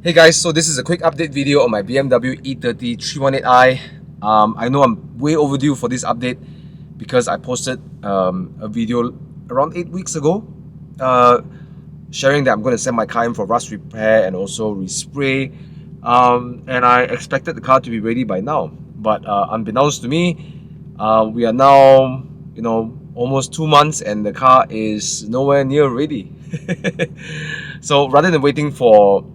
Hey guys, so this is a quick update video on my BMW e30 318i. I know I'm way overdue for this update because I posted a video around 8 weeks ago uh, sharing that I'm going to send my car in for rust repair and also respray. And I expected the car to be ready by now, but unbeknownst to me, we are now, almost 2 months and the car is nowhere near ready. So rather than waiting for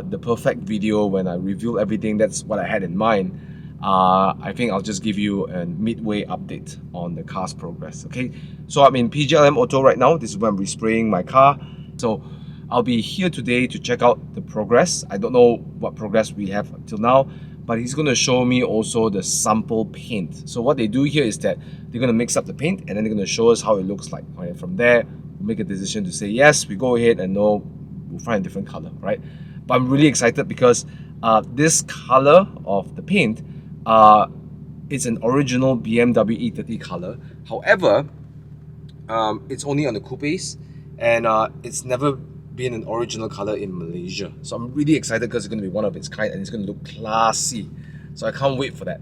the perfect video when I reveal everything, that's what I had in mind. I think I'll just give you a midway update on the car's progress. Okay, so I'm in PJLM Auto right now. This is where I'm respraying my car. So I'll be here today to check out the progress. I don't know what progress we have until now, but he's going to show me also the sample paint. So what they do here is that they're going to mix up the paint and then they're going to show us how it looks like. Right? From there, we'll make a decision to say yes, we go ahead, and no, we'll find a different color, right? But I'm really excited because this color of the paint, it's an original BMW e30 color. However, it's only on the coupes, and it's never been an original color in Malaysia. So I'm really excited because it's going to be one of its kind and it's going to look classy. So I can't wait for that.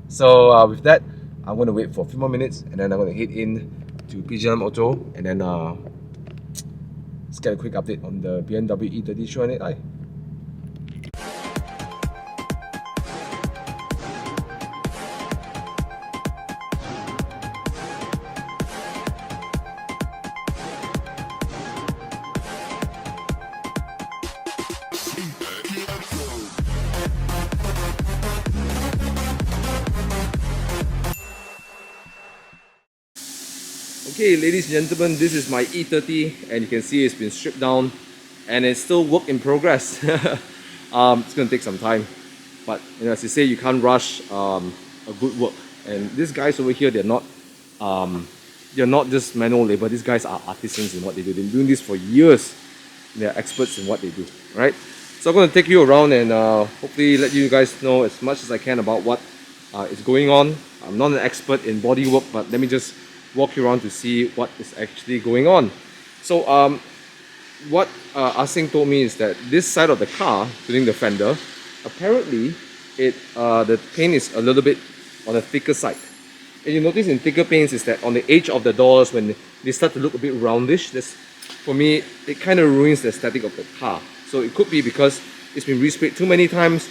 So with that, I'm going to wait for a few more minutes and then I'm going to head in to PJLM Auto and then let's get a quick update on the BMW e30 318i. Okay, ladies and gentlemen, this is my e30 and you can see it's been stripped down and it's still work in progress. It's going to take some time, but as you say, you can't rush a good work. And these guys over here, they're not just manual labor. These guys are artisans in what they do. They've been doing this for years. They're experts in what they do, right? So I'm going to take you around and hopefully let you guys know as much as I can about what is going on. I'm not an expert in bodywork, but let me just walk you around to see what is actually going on. So what Ah-Seng told me is that this side of the car, including the fender, apparently the paint is a little bit on the thicker side. And you notice in thicker paints is that on the edge of the doors, when they start to look a bit roundish, for me, it kind of ruins the aesthetic of the car. So it could be because it's been resprayed too many times,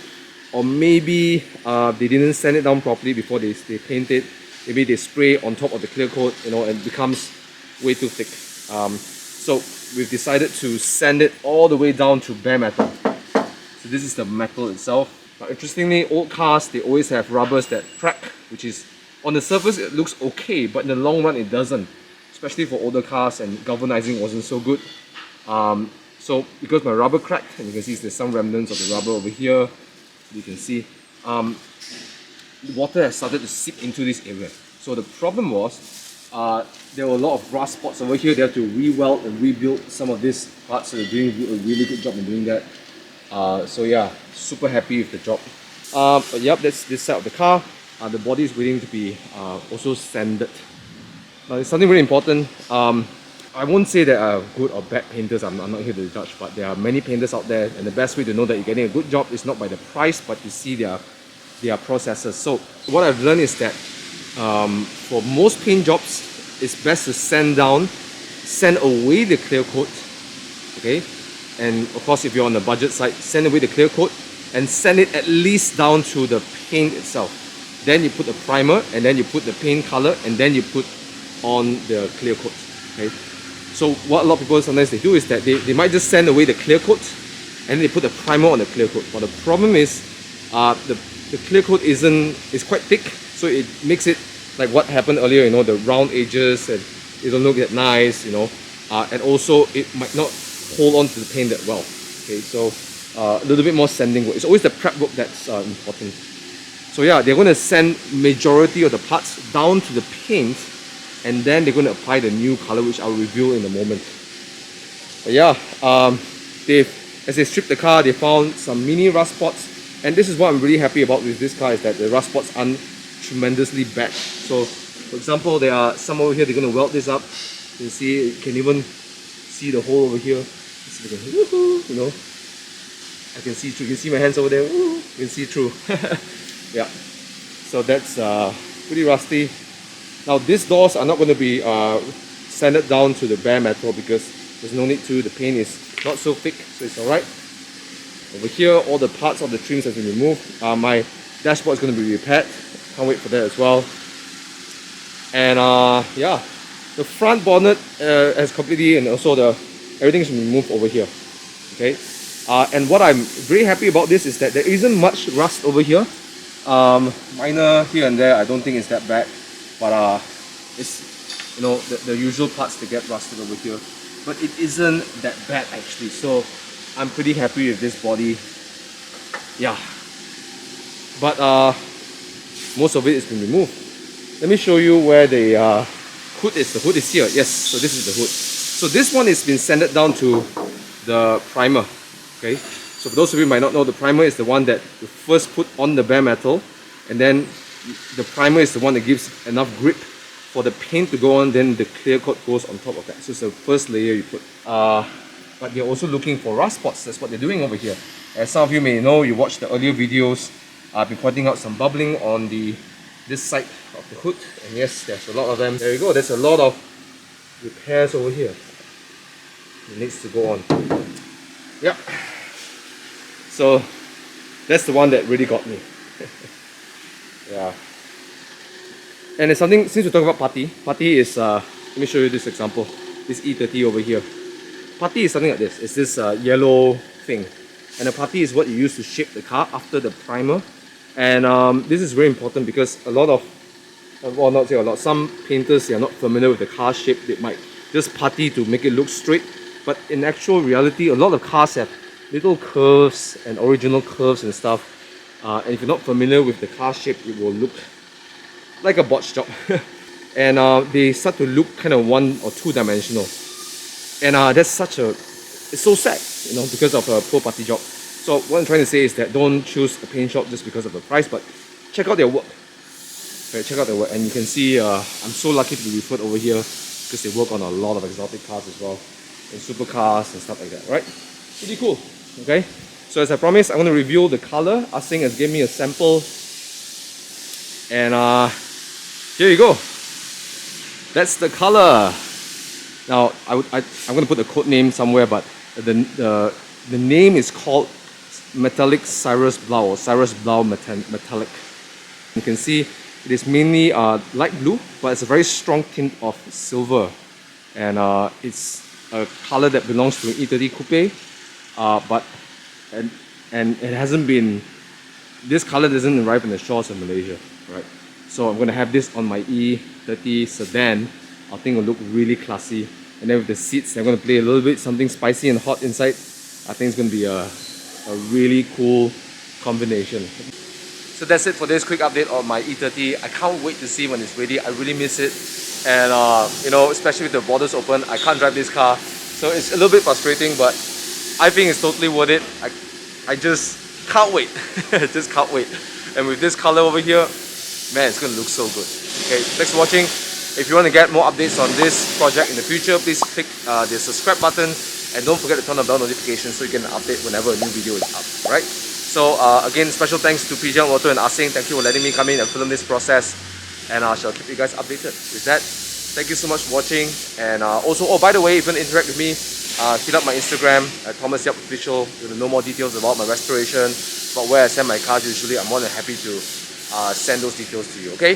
or maybe they didn't sand it down properly before they paint it. Maybe they spray on top of the clear coat, and it becomes way too thick. So we've decided to sand it all the way down to bare metal. So this is the metal itself. Now, interestingly, old cars, they always have rubbers that crack, which is, on the surface it looks okay, but in the long run it doesn't. Especially for older cars, and galvanizing wasn't so good. So because my rubber cracked, and you can see there's some remnants of the rubber over here, you can see, the water has started to seep into this area. So the problem was, there were a lot of rust spots over here. They have to re-weld and rebuild some of these parts, so they're doing a really good job in doing that. So yeah, super happy with the job. But yep, that's this side of the car. The body is waiting to be also sanded. Now, it's something really important. I won't say there are good or bad painters, I'm not here to judge, but there are many painters out there, and the best way to know that you're getting a good job is not by the price, but to see their processes. So what I've learned is that for most paint jobs, it's best to sand away the clear coat, okay? And of course, if you're on the budget side, sand away the clear coat and sand it at least down to the paint itself. Then you put the primer, and then you put the paint color, and then you put on the clear coat, okay? So what a lot of people sometimes they do is that they might just sand away the clear coat and they put the primer on the clear coat. But the problem is the clear coat is quite thick, so it makes it like what happened earlier, the round edges, and it don't look that nice, and also it might not hold on to the paint that well. Okay, so a little bit more sanding work. It's always the prep work that's important. So yeah, they're going to sand majority of the parts down to the paint, and then they're going to apply the new color, which I'll reveal in a moment. But yeah, as they stripped the car, they found some mini rust spots. And this is what I'm really happy about with this car, is that the rust spots aren't tremendously bad. So, for example, there are some over here, they're going to weld this up. You can even see the hole over here. I can see through. You can see my hands over there. Ooh, you can see through. Yeah. So that's pretty rusty. Now these doors are not going to be sanded down to the bare metal because there's no need to. The paint is not so thick, so it's alright. Over here, all the parts of the trims have been removed. My dashboard is going to be repaired. Can't wait for that as well. And yeah, the front bonnet has completely, and also everything's been removed over here. Okay. And what I'm very happy about this is that there isn't much rust over here. Minor here and there, I don't think it's that bad, but it's, you know, the usual parts that get rusted over here, but it isn't that bad actually. So I'm pretty happy with this body. Yeah, but most of it has been removed. Let me show you where the hood is. The hood is here. Yes, so this is the hood. So this one has been sanded down to the primer. Okay, so for those of you who might not know, the primer is the one that you first put on the bare metal, and then the primer is the one that gives enough grip for the paint to go on, then the clear coat goes on top of that. So it's the first layer you put. But they're also looking for rust spots. That's what they're doing over here. As some of you may know, you watched the earlier videos, I've been pointing out some bubbling on this side of the hood, and yes, there's a lot of them. There you go, there's a lot of repairs over here. It needs to go on. Yep. So that's the one that really got me. Yeah. And it's something, since we talk about putty is, let me show you this example. This e30 over here. Putty is something like this. It's this yellow thing. And the putty is what you use to shape the car after the primer. And this is very important because a lot of, well, not say a lot, some painters, they are not familiar with the car shape. They might just putty to make it look straight. But in actual reality, a lot of cars have little curves and original curves and stuff. And if you're not familiar with the car shape, it will look like a botch job. And they start to look kind of one or two dimensional. And that's such a, it's so sad, you know, because of a poor putty job. So what I'm trying to say is that don't choose a paint shop just because of the price, but check out their work. Okay, check out their work, and you can see I'm so lucky to be referred over here because they work on a lot of exotic cars as well, and supercars and stuff like that, right? Pretty cool. Okay, so as I promised, I'm going to reveal the color. Ah Sing has given me a sample, and here you go. That's the color. Now I'm going to put the code name somewhere, but the name is called Metallic Cirrus Blau, or Cirrus Blau Metallic. You can see it is mainly light blue, but it's a very strong tint of silver, and it's a color that belongs to an e30 coupe. But it hasn't been, this color doesn't arrive in the shores of Malaysia, right? So I'm going to have this on my e30 sedan. I think it'll look really classy, and then with the seats, I'm going to play a little bit something spicy and hot inside. I think it's going to be a really cool combination. So that's it for this quick update on my e30. I can't wait to see when it's ready. I really miss it, and you know, especially with the borders open, I can't drive this car, so it's a little bit frustrating, but I think it's totally worth it. I just can't wait. Just can't wait. And with this color over here, man, it's gonna look so good. Okay, thanks for watching. If you want to get more updates on this project in the future, please click the subscribe button, and don't forget to turn on bell notifications so you can update whenever a new video is up. Right? So again, special thanks to PJLM Auto and Ah Sing. Thank you for letting me come in and film this process, and I shall keep you guys updated. With that, thank you so much for watching. And also, oh, by the way, if you want to interact with me, hit up my Instagram at Thomas Yap Official. You want to know more details about my restoration, about where I send my cars usually. I'm more than happy to send those details to you. Okay?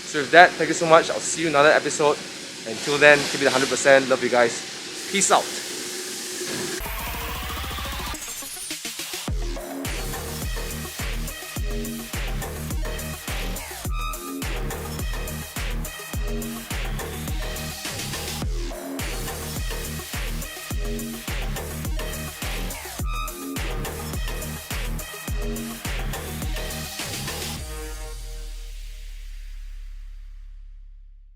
So with that, thank you so much. I'll see you in another episode. Until then, keep it 100%. Love you guys. Peace out.